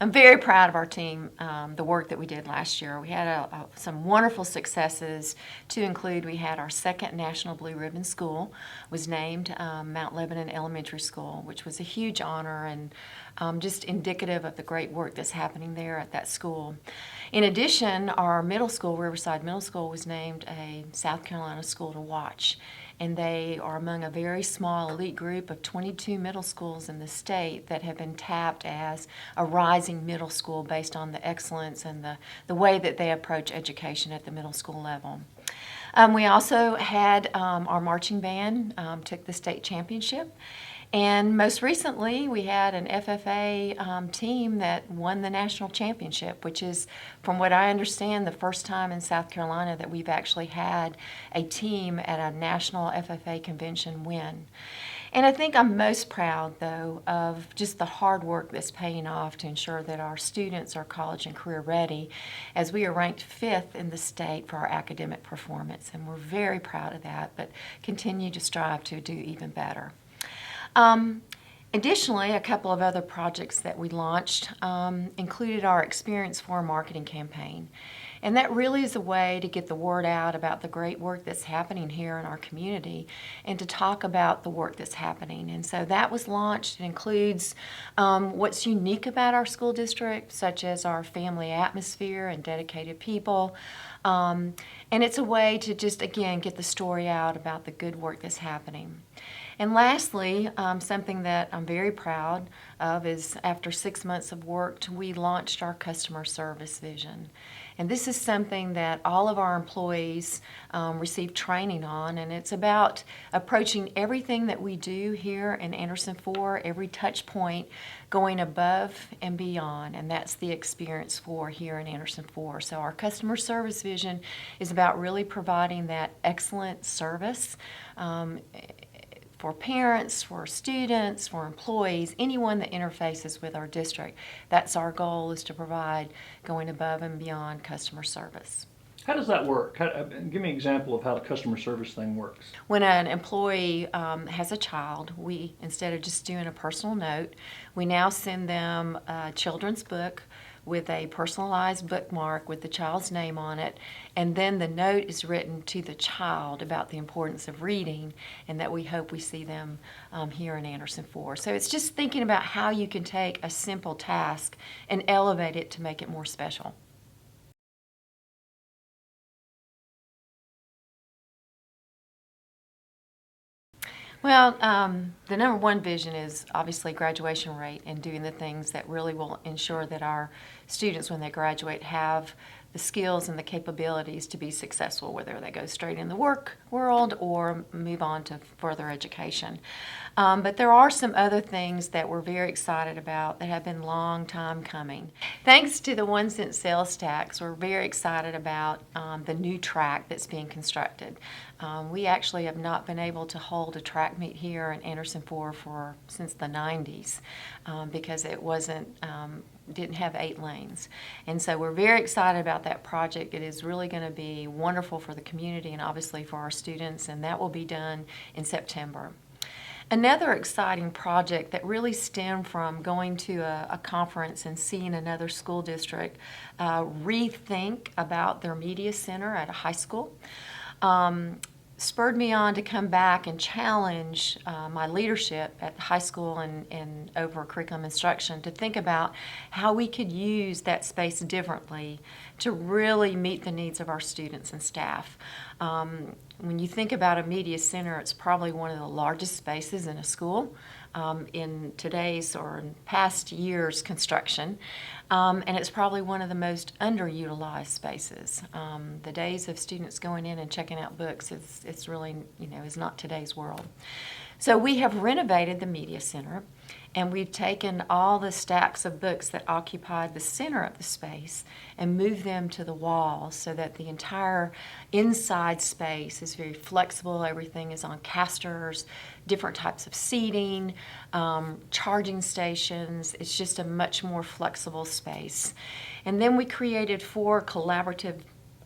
I'm very proud of our team, the work that we did last year. We had some wonderful successes to include. We had our second National Blue Ribbon School was named Mount Lebanon Elementary School, which was a huge honor and just indicative of the great work that's happening there at that school. In addition, our middle school, Riverside Middle School, was named a South Carolina School to Watch. And they are among a very small elite group of 22 middle schools in the state that have been tapped as a rising middle school based on the excellence and the way that they approach education at the middle school level. We also had our marching band took the state championship. And most recently, we had an FFA team that won the national championship, which is, from what I understand, the first time in South Carolina that we've actually had a team at a national FFA convention win. And I think I'm most proud, though, of just the hard work that's paying off to ensure that our students are college and career ready, as we are ranked 5th in the state for our academic performance. And we're very proud of that, but continue to strive to do even better. Additionally, a couple of other projects that we launched included our Experience for Marketing campaign. And that really is a way to get the word out about the great work that's happening here in our community and to talk about the work that's happening. And so that was launched. It includes what's unique about our school district, such as our family atmosphere and dedicated people. And it's a way to just, again, get the story out about the good work that's happening. And lastly, something that I'm very proud of is after 6 months of work, we launched our customer service vision. And this is something that all of our employees receive training on, and it's about approaching everything that we do here in Anderson 4, every touch point, going above and beyond, and that's the Experience for here in Anderson 4. So our customer service vision is about really providing that excellent service for parents, for students, for employees, anyone that interfaces with our district. That's our goal, is to provide going above and beyond customer service. How does that work? Give me an example of how the customer service thing works. When an employee has a child, we, instead of just doing a personal note, we now send them a children's book with a personalized bookmark with the child's name on it, and then the note is written to the child about the importance of reading, and that we hope we see them here in Anderson 4. So it's just thinking about how you can take a simple task and elevate it to make it more special. Well, the number one vision is obviously graduation rate and doing the things that really will ensure that our students, when they graduate, have the skills and the capabilities to be successful, whether they go straight in the work world or move on to further education. But there are some other things that we're very excited about that have been a long time coming. Thanks to the 1 cent sales tax, we're very excited about the new track that's being constructed. We actually have not been able to hold a track meet here in Anderson 4 since the 90s because it didn't have 8 lanes. And so we're very excited about that project. It is really going to be wonderful for the community and obviously for our students, and that will be done in September. Another exciting project that really stemmed from going to a conference and seeing another school district rethink about their media center at a high school spurred me on to come back and challenge my leadership at the high school and over curriculum instruction to think about how we could use that space differently to really meet the needs of our students and staff. When you think about a media center, it's probably one of the largest spaces in a school in today's or in past years' construction, and it's probably one of the most underutilized spaces. The days of students going in and checking out books, it's really, is not today's world. So we have renovated the media center, and we've taken all the stacks of books that occupied the center of the space and moved them to the walls so that the entire inside space is very flexible. Everything is on casters, different types of seating, charging stations. It's just a much more flexible space. And then we created 4 collaborative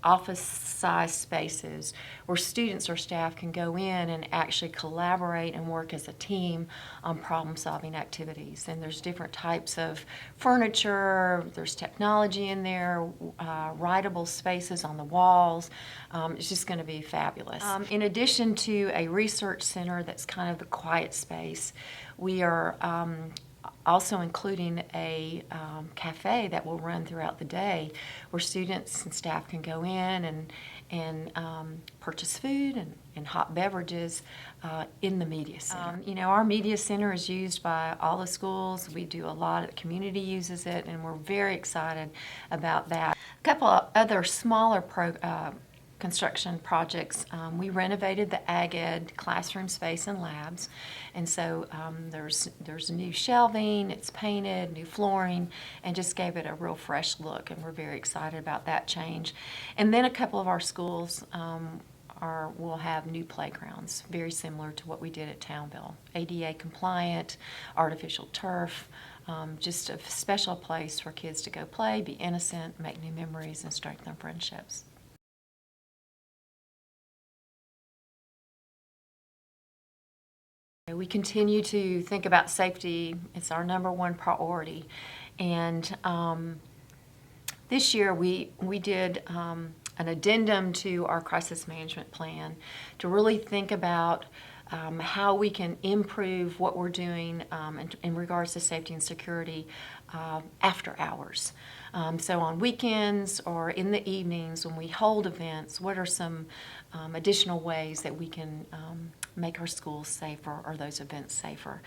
office-sized spaces where students or staff can go in and actually collaborate and work as a team on problem-solving activities. And there's different types of furniture, there's technology in there, writable spaces on the walls. It's just going to be fabulous. In addition to a research center that's kind of the quiet space, we are also including a cafe that will run throughout the day where students and staff can go in and purchase food and hot beverages in the media center. You know, our media center is used by all the schools. We do a lot, the community uses it, and we're very excited about that. A couple of other smaller construction projects. We renovated the Ag Ed classroom space and labs, and so there's new shelving, it's painted, new flooring, and just gave it a real fresh look, and we're very excited about that change. And then a couple of our schools will have new playgrounds, very similar to what we did at Townville. ADA compliant, artificial turf, just a special place for kids to go play, be innocent, make new memories, and strengthen friendships. We continue to think about safety. It's our #1 priority. And this year we did an addendum to our crisis management plan to really think about how we can improve what we're doing in regards to safety and security after hours. So on weekends or in the evenings when we hold events, what are some additional ways that we can make our schools safer or those events safer?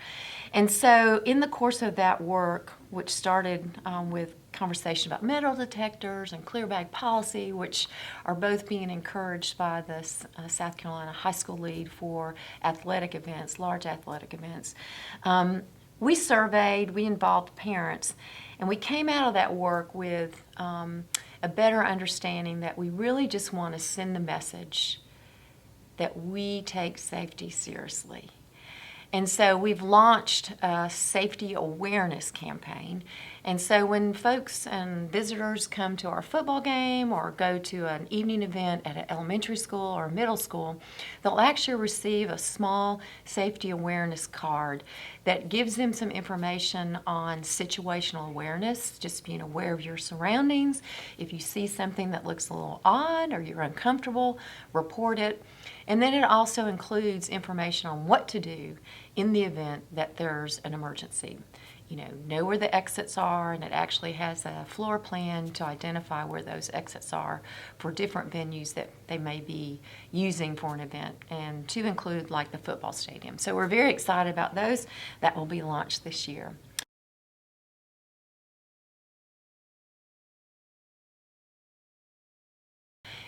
And so in the course of that work, which started with conversation about metal detectors and clear bag policy, which are both being encouraged by the South Carolina High School League for athletic events, large athletic events, we surveyed, we involved parents, and we came out of that work with a better understanding that we really just want to send the message that we take safety seriously. And so we've launched a safety awareness campaign. And so when folks and visitors come to our football game or go to an evening event at an elementary school or middle school, they'll actually receive a small safety awareness card that gives them some information on situational awareness, just being aware of your surroundings. If you see something that looks a little odd or you're uncomfortable, report it. And then it also includes information on what to do in the event that there's an emergency. You know where the exits are, and it actually has a floor plan to identify where those exits are for different venues that they may be using for an event, and to include like the football stadium. So we're very excited about those. That will be launched this year.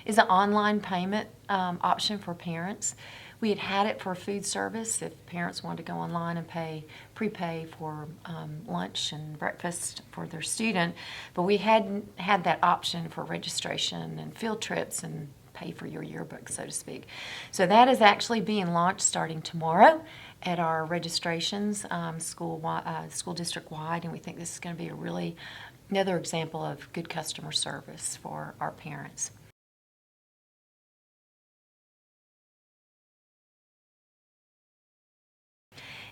Is an online payment option for parents. We had it for food service if parents wanted to go online and prepay for lunch and breakfast for their student, but we hadn't had that option for registration and field trips and pay for your yearbook, so to speak. So that is actually being launched starting tomorrow at our registrations school district wide, and we think this is going to be another example of good customer service for our parents.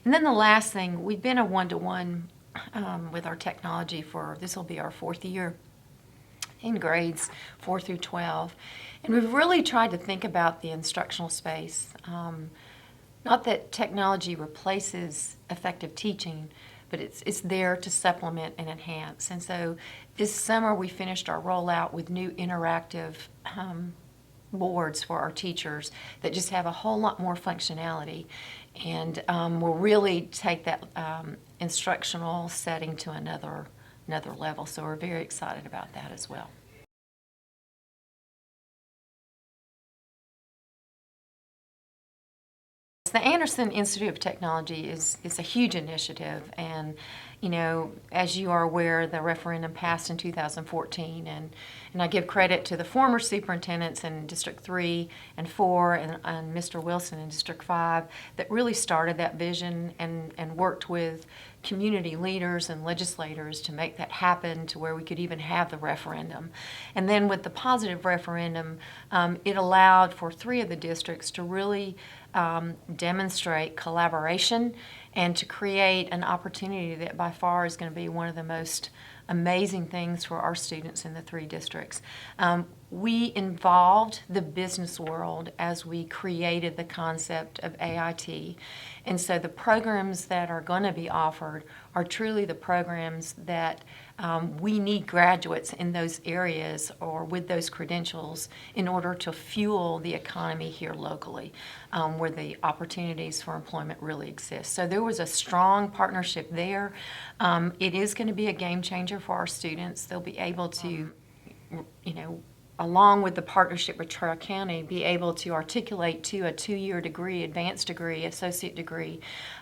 And then the last thing, we've been a one-to-one with our technology this will be our 4th year in grades 4 through 12. And we've really tried to think about the instructional space. Not that technology replaces effective teaching, but it's there to supplement and enhance. And so this summer we finished our rollout with new interactive boards for our teachers that just have a whole lot more functionality, and will really take that instructional setting to another level. So we're very excited about that as well. The Anderson Institute of Technology is a huge initiative, and you know, as you are aware, the referendum passed in 2014, and I give credit to the former superintendents in District 3 and 4 and Mr. Wilson in District 5 that really started that vision and worked with community leaders and legislators to make that happen to where we could even have the referendum. And then with the positive referendum, it allowed for 3 of the districts to really demonstrate collaboration and to create an opportunity that by far is going to be one of the most amazing things for our students in the 3 districts. We involved the business world as we created the concept of AIT, and so the programs that are going to be offered are truly the programs that we need graduates in those areas or with those credentials in order to fuel the economy here locally, where the opportunities for employment really exist. So there was a strong partnership there. It is going to be a game changer for our students. They'll be able to, you know, along with the partnership with Tri-County, be able to articulate to a 2-year degree, advanced degree, associate degree,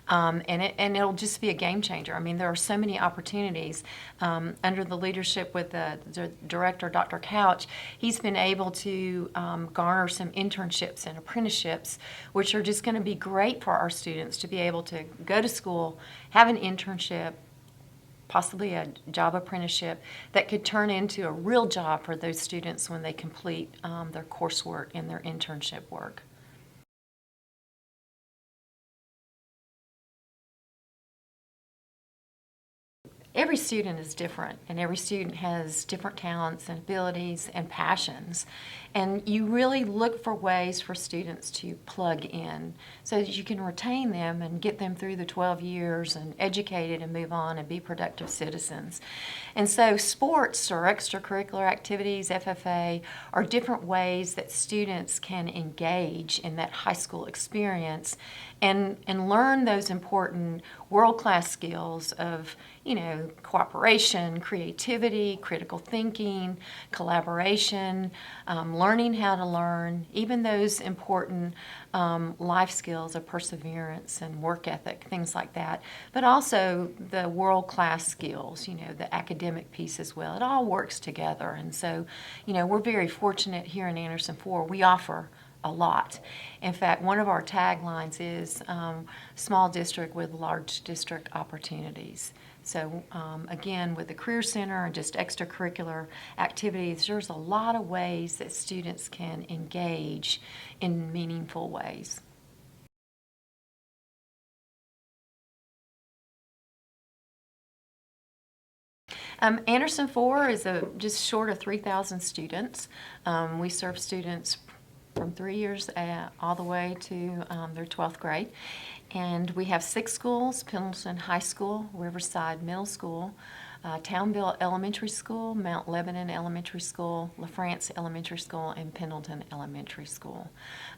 and it'll just be a game changer. I mean, there are so many opportunities under the leadership with the director, Dr. Couch. He's been able to garner some internships and apprenticeships, which are just going to be great for our students to be able to go to school, have an internship, possibly a job apprenticeship that could turn into a real job for those students when they complete their coursework and their internship work. Every student is different, and every student has different talents and abilities and passions. And you really look for ways for students to plug in so that you can retain them and get them through the 12 years and educated and move on and be productive citizens. And so sports or extracurricular activities, FFA, are different ways that students can engage in that high school experience and learn those important world-class skills of, you know, cooperation, creativity, critical thinking, collaboration, learning how to learn, even those important life skills of perseverance and work ethic, things like that, but also the world-class skills, you know, the academic piece as well. It all works together, and so, you know, we're very fortunate here in Anderson 4. We offer a lot. In fact, one of our taglines is small district with large district opportunities. So again, with the Career Center and just extracurricular activities, there's a lot of ways that students can engage in meaningful ways. Anderson 4 is just short of 3,000 students. We serve students from 3 years all the way to their 12th grade. And we have 6 schools: Pendleton High School, Riverside Middle School, Townville Elementary School, Mount Lebanon Elementary School, LaFrance Elementary School, and Pendleton Elementary School.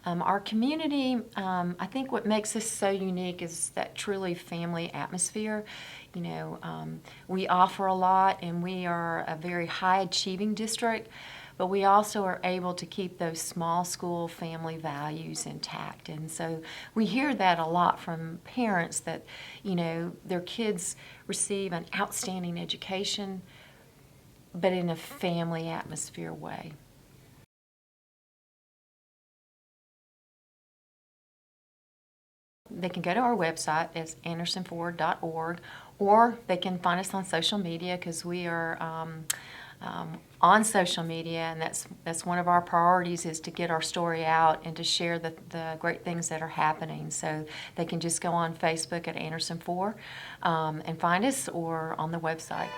Our community, I think what makes us so unique is that truly family atmosphere. You know, we offer a lot, and we are a very high-achieving district, but we also are able to keep those small school family values intact. And so we hear that a lot from parents that, you know, their kids receive an outstanding education, but in a family atmosphere way. They can go to our website, it's andersonforward.org, or they can find us on social media, because we are on social media, and that's one of our priorities, is to get our story out and to share the great things that are happening. So they can just go on Facebook at Anderson 4 and find us, or on the website.